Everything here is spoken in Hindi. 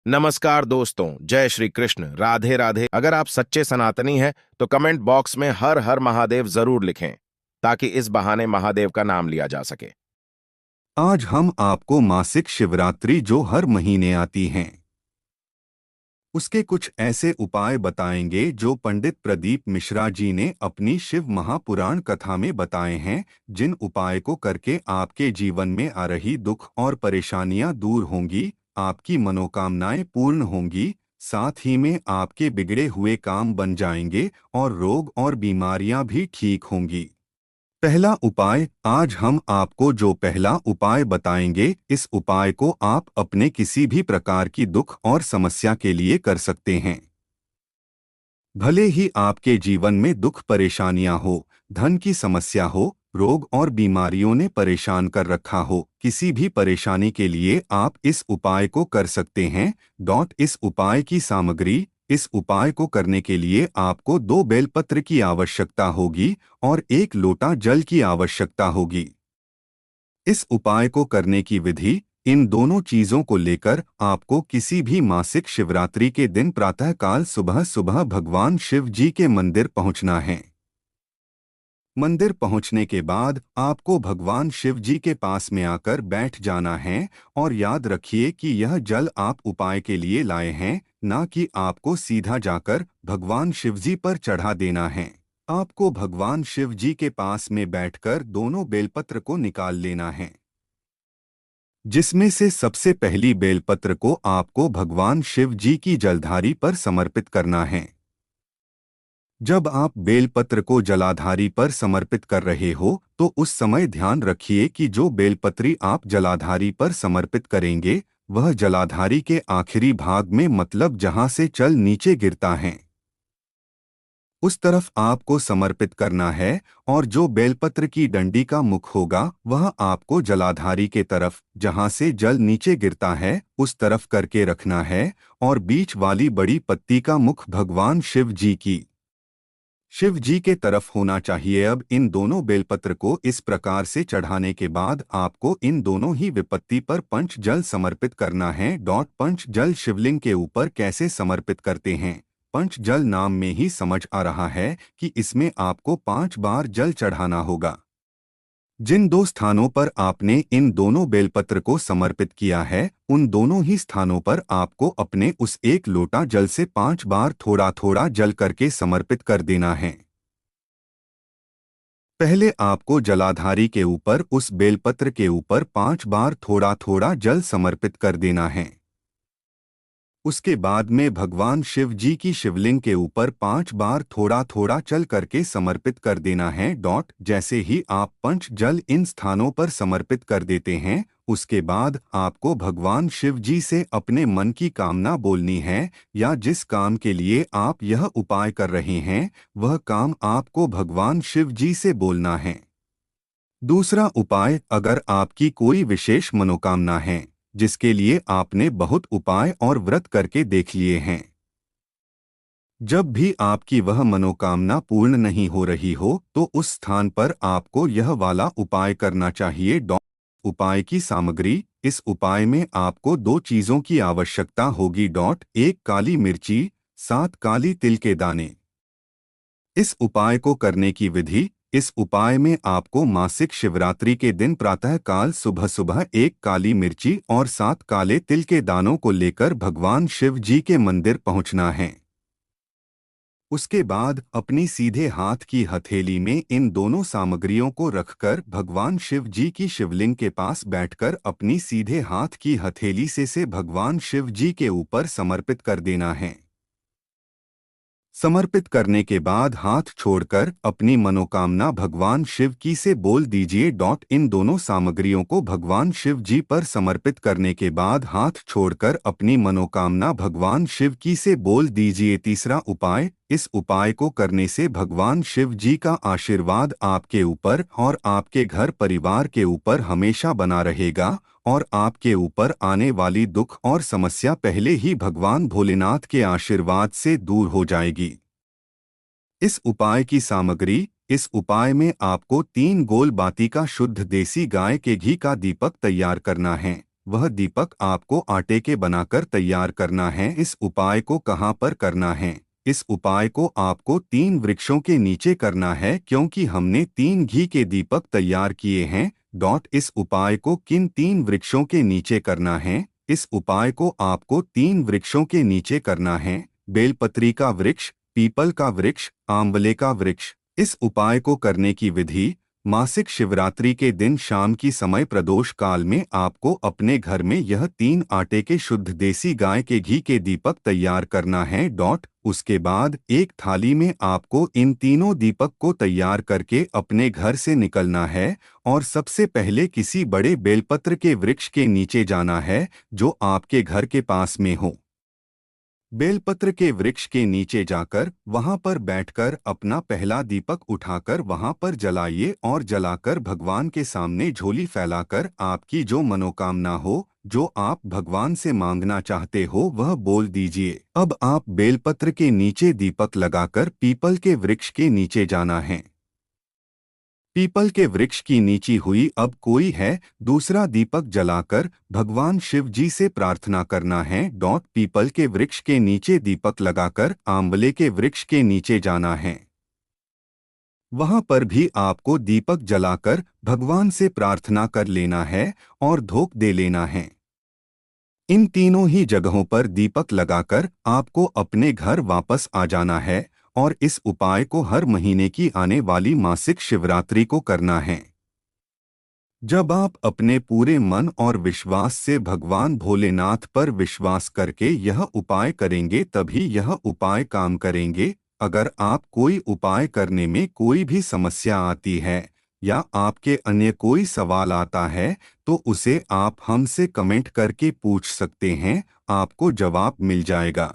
नमस्कार दोस्तों, जय श्री कृष्ण, राधे राधे। अगर आप सच्चे सनातनी हैं तो कमेंट बॉक्स में हर हर महादेव जरूर लिखें ताकि इस बहाने महादेव का नाम लिया जा सके। आज हम आपको मासिक शिवरात्रि जो हर महीने आती हैं उसके कुछ ऐसे उपाय बताएंगे जो पंडित प्रदीप मिश्रा जी ने अपनी शिव महापुराण कथा में बताए हैं, जिन उपाय को करके आपके जीवन में आ रही दुख और परेशानियां दूर होंगी, आपकी मनोकामनाएं पूर्ण होंगी, साथ ही में आपके बिगड़े हुए काम बन जाएंगे और रोग और बीमारियां भी ठीक होंगी। पहला उपाय, आज हम आपको जो पहला उपाय बताएंगे, इस उपाय को आप अपने किसी भी प्रकार की दुख और समस्या के लिए कर सकते हैं। भले ही आपके जीवन में दुख परेशानियां हो, धन की समस्या हो, रोग और बीमारियों ने परेशान कर रखा हो, किसी भी परेशानी के लिए आप इस उपाय को कर सकते हैं। इस उपाय की सामग्री, इस उपाय को करने के लिए आपको 2 बेलपत्र की आवश्यकता होगी और 1 लोटा जल की आवश्यकता होगी। इस उपाय को करने की विधि, इन दोनों चीजों को लेकर आपको किसी भी मासिक शिवरात्रि के दिन प्रातःकाल सुबह सुबह भगवान शिव जी के मंदिर पहुंचना है। मंदिर पहुंचने के बाद आपको भगवान शिव जी के पास में आकर बैठ जाना है और याद रखिए कि यह जल आप उपाय के लिए लाए हैं, ना कि आपको सीधा जाकर भगवान शिव जी पर चढ़ा देना है। आपको भगवान शिव जी के पास में बैठकर दोनों बेलपत्र को निकाल लेना है, जिसमें से सबसे पहली बेलपत्र को आपको भगवान शिव जी की जलधारी पर समर्पित करना है। जब आप बेलपत्र को जलाधारी पर समर्पित कर रहे हो तो उस समय ध्यान रखिए कि जो बेलपत्री आप जलाधारी पर समर्पित करेंगे वह जलाधारी के आखिरी भाग में, मतलब जहां से जल नीचे गिरता है, उस तरफ आपको समर्पित करना है। और जो बेलपत्र की डंडी का मुख होगा वह आपको जलाधारी के तरफ, जहां से जल नीचे गिरता है, उस तरफ करके रखना है। और बीच वाली बड़ी पत्ती का मुख भगवान शिव जी के तरफ होना चाहिए। अब इन दोनों बेलपत्र को इस प्रकार से चढ़ाने के बाद आपको इन दोनों ही विपत्ति पर पंच जल समर्पित करना है। पंच जल शिवलिंग के ऊपर कैसे समर्पित करते हैं? पंच जल नाम में ही समझ आ रहा है कि इसमें आपको 5 बार जल चढ़ाना होगा। जिन 2 स्थानों पर आपने इन दोनों बेलपत्र को समर्पित किया है, उन दोनों ही स्थानों पर आपको अपने उस 1 लोटा जल से 5 बार थोड़ा थोड़ा जल करके समर्पित कर देना है। पहले आपको जलाधारी के ऊपर उस बेलपत्र के ऊपर 5 बार थोड़ा थोड़ा जल समर्पित कर देना है। उसके बाद में भगवान शिव जी की शिवलिंग के ऊपर 5 बार थोड़ा थोड़ा चल करके समर्पित कर देना है। जैसे ही आप पंच जल इन स्थानों पर समर्पित कर देते हैं, उसके बाद आपको भगवान शिव जी से अपने मन की कामना बोलनी है, या जिस काम के लिए आप यह उपाय कर रहे हैं वह काम आपको भगवान शिव जी से बोलना है। दूसरा उपाय, अगर आपकी कोई विशेष मनोकामना है जिसके लिए आपने बहुत उपाय और व्रत करके देख लिए हैं, जब भी आपकी वह मनोकामना पूर्ण नहीं हो रही हो तो उस स्थान पर आपको यह वाला उपाय करना चाहिए। उपाय की सामग्री, इस उपाय में आपको 2 चीजों की आवश्यकता होगी। 1 काली मिर्ची, 7 काली तिल के दाने। इस उपाय को करने की विधि, इस उपाय में आपको मासिक शिवरात्रि के दिन प्रातःकाल सुबह सुबह 1 काली मिर्ची और 7 काले तिल के दानों को लेकर भगवान शिव जी के मंदिर पहुंचना है। उसके बाद अपनी सीधे हाथ की हथेली में इन दोनों सामग्रियों को रखकर भगवान शिव जी की शिवलिंग के पास बैठकर अपनी सीधे हाथ की हथेली से भगवान शिव जी के ऊपर समर्पित कर देना है। समर्पित करने के बाद हाथ छोड़कर अपनी मनोकामना भगवान शिव की से बोल दीजिए। इन दोनों सामग्रियों को भगवान शिव जी पर समर्पित करने के बाद हाथ छोड़कर अपनी मनोकामना भगवान शिव की से बोल दीजिए। तीसरा उपाय, इस उपाय को करने से भगवान शिव जी का आशीर्वाद आपके ऊपर और आपके घर परिवार के ऊपर हमेशा बना रहेगा और आपके ऊपर आने वाली दुख और समस्या पहले ही भगवान भोलेनाथ के आशीर्वाद से दूर हो जाएगी। इस उपाय की सामग्री, इस उपाय में आपको 3 गोल बाती का शुद्ध देसी गाय के घी का दीपक तैयार करना है। वह दीपक आपको आटे के बनाकर तैयार करना है। इस उपाय को कहाँ पर करना है? इस उपाय को आपको 3 वृक्षों के नीचे करना है, क्योंकि हमने 3 घी के दीपक तैयार किए हैं। इस उपाय को किन 3 वृक्षों के नीचे करना है? इस उपाय को आपको 3 वृक्षों के नीचे करना है। बेलपत्री का वृक्ष, पीपल का वृक्ष, आंवले का वृक्ष। इस उपाय को करने की विधि: मासिक शिवरात्रि के दिन शाम की समय प्रदोष काल में आपको अपने घर में यह 3 आटे के शुद्ध देसी गाय के घी के दीपक तैयार करना है। उसके बाद एक थाली में आपको इन तीनों दीपक को तैयार करके अपने घर से निकलना है और सबसे पहले किसी बड़े बेलपत्र के वृक्ष के नीचे जाना है जो आपके घर के पास में हो। बेलपत्र के वृक्ष के नीचे जाकर वहां पर बैठकर अपना पहला दीपक उठाकर वहां पर जलाइए और जलाकर भगवान के सामने झोली फैलाकर आपकी जो मनोकामना हो, जो आप भगवान से मांगना चाहते हो, वह बोल दीजिए। अब आप बेलपत्र के नीचे दीपक लगाकर पीपल के वृक्ष के नीचे जाना है। पीपल के वृक्ष की नीची हुई अब कोई है दूसरा दीपक जलाकर भगवान शिव जी से प्रार्थना करना है। पीपल के वृक्ष के नीचे दीपक लगाकर आंवले के वृक्ष के नीचे जाना है। वहां पर भी आपको दीपक जलाकर भगवान से प्रार्थना कर लेना है और धूप दे लेना है। इन तीनों ही जगहों पर दीपक लगाकर आपको अपने घर वापस आ जाना है और इस उपाय को हर महीने की आने वाली मासिक शिवरात्रि को करना है। जब आप अपने पूरे मन और विश्वास से भगवान भोलेनाथ पर विश्वास करके यह उपाय करेंगे, तभी यह उपाय काम करेंगे। अगर आप कोई उपाय करने में कोई भी समस्या आती है या आपके अन्य कोई सवाल आता है तो उसे आप हमसे कमेंट करके पूछ सकते हैं, आपको जवाब मिल जाएगा।